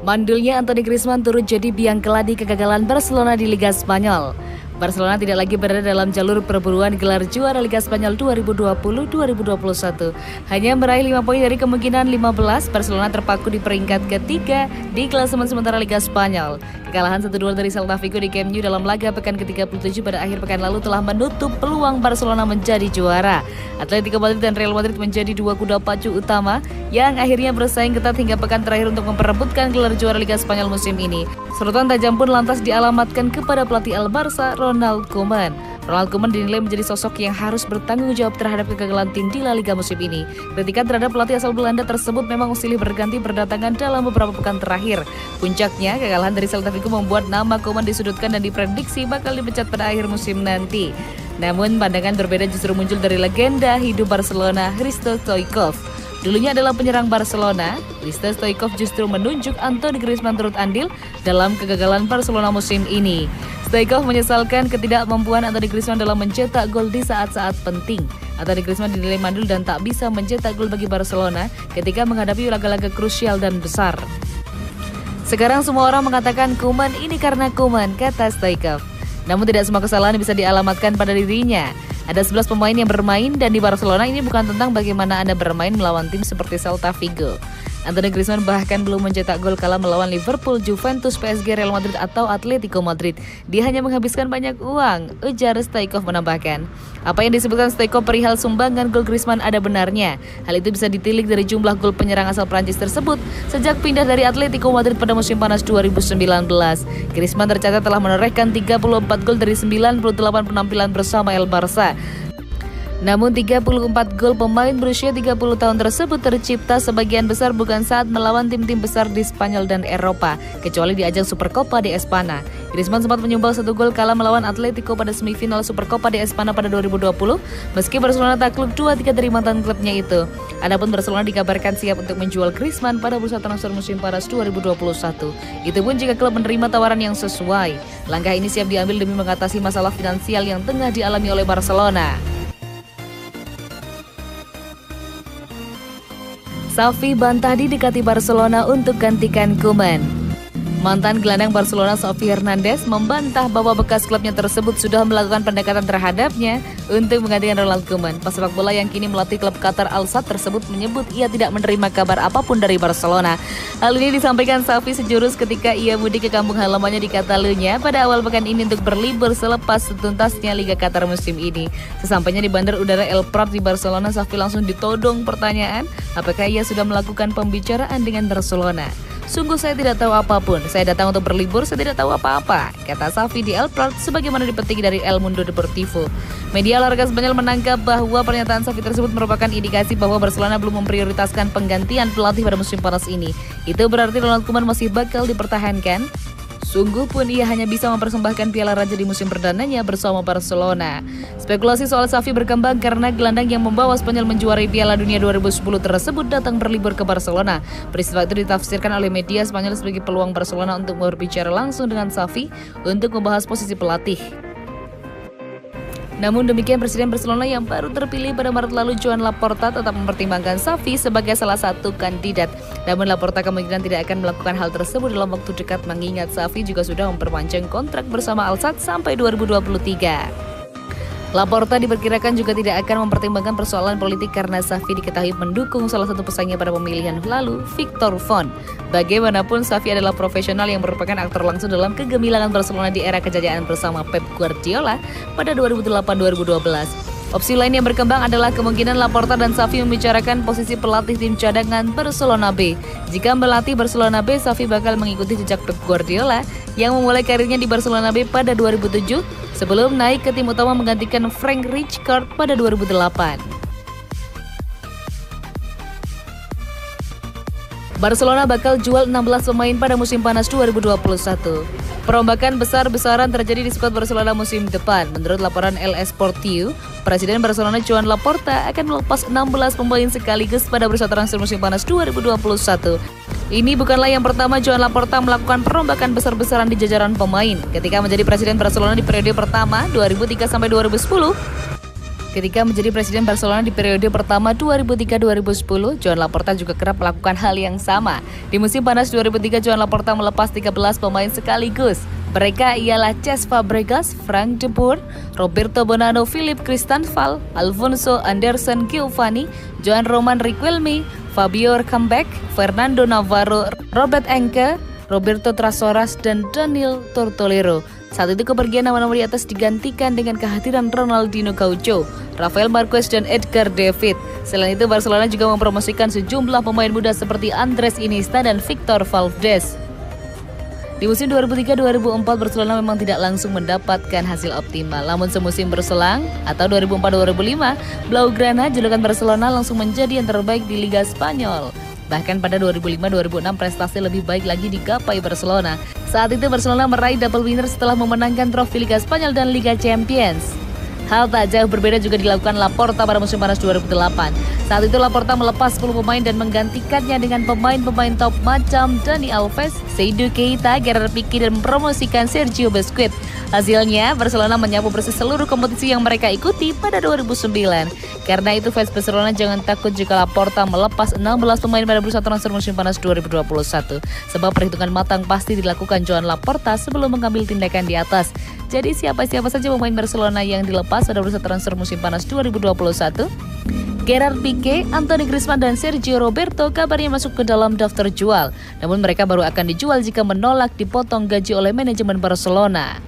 Mandulnya Anthony Griezmann turut jadi biang keladi kegagalan Barcelona di Liga Spanyol. Barcelona tidak lagi berada dalam jalur perburuan gelar juara Liga Spanyol 2020-2021. Hanya meraih 5 poin dari kemungkinan 15, Barcelona terpaku di peringkat ketiga di klasemen sementara Liga Spanyol. Kekalahan 1-2 dari Celta Vigo di Camp Nou dalam laga pekan ke-37 pada akhir pekan lalu telah menutup peluang Barcelona menjadi juara. Atletico Madrid dan Real Madrid menjadi dua kuda pacu utama yang akhirnya bersaing ketat hingga pekan terakhir untuk memperebutkan gelar juara Liga Spanyol musim ini. Sorotan tajam pun lantas dialamatkan kepada pelatih Al Barca, Ronald Koeman. Ronald Koeman dinilai menjadi sosok yang harus bertanggung jawab terhadap kegagalan tim di La Liga musim ini. Kritikan terhadap pelatih asal Belanda tersebut memang silih berganti berdatangan dalam beberapa pekan terakhir. Puncaknya, kekalahan dari Celta Vigo membuat nama Koeman disudutkan dan diprediksi bakal dipecat pada akhir musim nanti. Namun, pandangan berbeda justru muncul dari legenda hidup Barcelona, Hristo Stoichkov. Dulunya adalah penyerang Barcelona, Hristo Stoichkov justru menunjuk Anthony Griezmann turut andil dalam kegagalan Barcelona musim ini. Stoichkov menyesalkan ketidakmampuan Anthony Griezmann dalam mencetak gol di saat-saat penting. Anthony Griezmann dinilai mandul dan tak bisa mencetak gol bagi Barcelona ketika menghadapi laga-laga krusial dan besar. Sekarang semua orang mengatakan Koeman ini karena Koeman, kata Stoichkov. Namun tidak semua kesalahan bisa dialamatkan pada dirinya. Ada 11 pemain yang bermain dan di Barcelona ini bukan tentang bagaimana Anda bermain melawan tim seperti Celta Vigo. Anthony Griezmann bahkan belum mencetak gol kala melawan Liverpool, Juventus, PSG, Real Madrid atau Atletico Madrid. Dia hanya menghabiskan banyak uang, ujar Stoichkov menambahkan. Apa yang disebutkan Stoichkov perihal sumbangan gol Griezmann ada benarnya. Hal itu bisa ditilik dari jumlah gol penyerang asal Prancis tersebut sejak pindah dari Atletico Madrid pada musim panas 2019. Griezmann tercatat telah menorehkan 34 gol dari 98 penampilan bersama El Barca. Namun 34 gol pemain berusia 30 tahun tersebut tercipta sebagian besar bukan saat melawan tim-tim besar di Spanyol dan Eropa, kecuali di ajang Supercopa de Espana. Griezmann sempat menyumbang 1 gol kala melawan Atletico pada semifinal Supercopa de Espana pada 2020, meski Barcelona takluk 2-3 dari mantan klubnya itu. Adapun Barcelona dikabarkan siap untuk menjual Griezmann pada bursa transfer musim panas 2021. Itu pun jika klub menerima tawaran yang sesuai. Langkah ini siap diambil demi mengatasi masalah finansial yang tengah dialami oleh Barcelona. Xavi bantah didekati Barcelona untuk gantikan Koeman. Mantan gelandang Barcelona Xavi Hernandez membantah bahwa bekas klubnya tersebut sudah melakukan pendekatan terhadapnya untuk menggantikan Ronald Koeman. Pesepak bola yang kini melatih klub Qatar Al Sadd tersebut menyebut ia tidak menerima kabar apapun dari Barcelona. Hal ini disampaikan Xavi sejurus ketika ia mudik ke kampung halamannya di Catalunya pada awal pekan ini untuk berlibur selepas tuntasnya Liga Qatar musim ini. Sesampainya di Bandar Udara El Prat di Barcelona, Xavi langsung ditodong pertanyaan apakah ia sudah melakukan pembicaraan dengan Barcelona. Sungguh saya tidak tahu apapun, saya datang untuk berlibur, saya tidak tahu apa-apa, kata Xavi di El Prat sebagaimana dipetik dari El Mundo Deportivo. Media olahraga Spanyol menangkap bahwa pernyataan Xavi tersebut merupakan indikasi bahwa Barcelona belum memprioritaskan penggantian pelatih pada musim panas ini. Itu berarti Ronald Koeman masih bakal dipertahankan. Sungguh pun ia hanya bisa mempersembahkan Piala Raja di musim perdananya bersama Barcelona. Spekulasi soal Xavi berkembang karena gelandang yang membawa Spanyol menjuarai Piala Dunia 2010 tersebut datang berlibur ke Barcelona. Peristiwa itu ditafsirkan oleh media Spanyol sebagai peluang Barcelona untuk berbicara langsung dengan Xavi untuk membahas posisi pelatih. Namun demikian, Presiden Barcelona yang baru terpilih pada Maret lalu, Joan Laporta, tetap mempertimbangkan Xavi sebagai salah satu kandidat. Namun Laporta kemungkinan tidak akan melakukan hal tersebut dalam waktu dekat mengingat Xavi juga sudah memperpanjang kontrak bersama Al Sadd sampai 2023. Laporta diperkirakan juga tidak akan mempertimbangkan persoalan politik karena Xavi diketahui mendukung salah satu pesaingnya pada pemilihan lalu, Victor Font. Bagaimanapun, Xavi adalah profesional yang merupakan aktor langsung dalam kegemilangan Barcelona di era kejayaan bersama Pep Guardiola pada 2008-2012. Opsi lain yang berkembang adalah kemungkinan Laporta dan Xavi membicarakan posisi pelatih tim cadangan Barcelona B. Jika melatih Barcelona B, Xavi bakal mengikuti jejak Pep Guardiola yang memulai karirnya di Barcelona B pada 2007 sebelum naik ke tim utama menggantikan Frank Rijkaard pada 2008. Barcelona bakal jual 16 pemain pada musim panas 2021. Perombakan besar-besaran terjadi di skuad Barcelona musim depan. Menurut laporan El Esportiu, Presiden Barcelona Joan Laporta akan melepas 16 pemain sekaligus pada bursa transfer musim panas 2021. Ini bukanlah yang pertama Joan Laporta melakukan perombakan besar-besaran di jajaran pemain. Ketika menjadi Presiden Barcelona di periode pertama 2003 sampai 2010, Ketika menjadi presiden Barcelona di periode pertama 2003-2010, Joan Laporta juga kerap melakukan hal yang sama. Di musim panas 2003, Joan Laporta melepas 13 pemain sekaligus. Mereka ialah Cesc Fabregas, Frank de Boer, Roberto Bonano, Philippe Kristenval, Alfonso Anderson Giovanni, Joan Roman Riquelme, Fabio Cambek, Fernando Navarro, Robert Enke, Roberto Trasoras, dan Daniel Tortolero. Saat itu kepergian nama-nama di atas digantikan dengan kehadiran Ronaldinho Gaucho, Rafael Marquez, dan Edgar David. Selain itu, Barcelona juga mempromosikan sejumlah pemain muda seperti Andres Iniesta dan Victor Valdés. Di musim 2003-2004, Barcelona memang tidak langsung mendapatkan hasil optimal. Namun semusim berselang, atau 2004-2005, Blaugrana, julukan Barcelona, langsung menjadi yang terbaik di Liga Spanyol. Bahkan pada 2005-2006 prestasi lebih baik lagi digapai Barcelona. Saat itu Barcelona meraih double winner setelah memenangkan trofi Liga Spanyol dan Liga Champions. Hal tak jauh berbeda juga dilakukan Laporta pada musim panas 2008. Saat itu Laporta melepas 10 pemain dan menggantikannya dengan pemain-pemain top macam Dani Alves, Seydou Keita, Gerard Piqué, dan mempromosikan Sergio Busquets. Hasilnya, Barcelona menyapu bersih seluruh kompetisi yang mereka ikuti pada 2009. Karena itu fans Barcelona jangan takut jika Laporta melepas 16 pemain pada bursa transfer musim panas 2021. Sebab perhitungan matang pasti dilakukan Joan Laporta sebelum mengambil tindakan di atas. Jadi siapa-siapa saja pemain Barcelona yang dilepas pada bursa transfer musim panas 2021? Gerard Piqué, Anthony Griezmann, dan Sergio Roberto kabarnya masuk ke dalam daftar jual. Namun mereka baru akan dijual jika menolak dipotong gaji oleh manajemen Barcelona.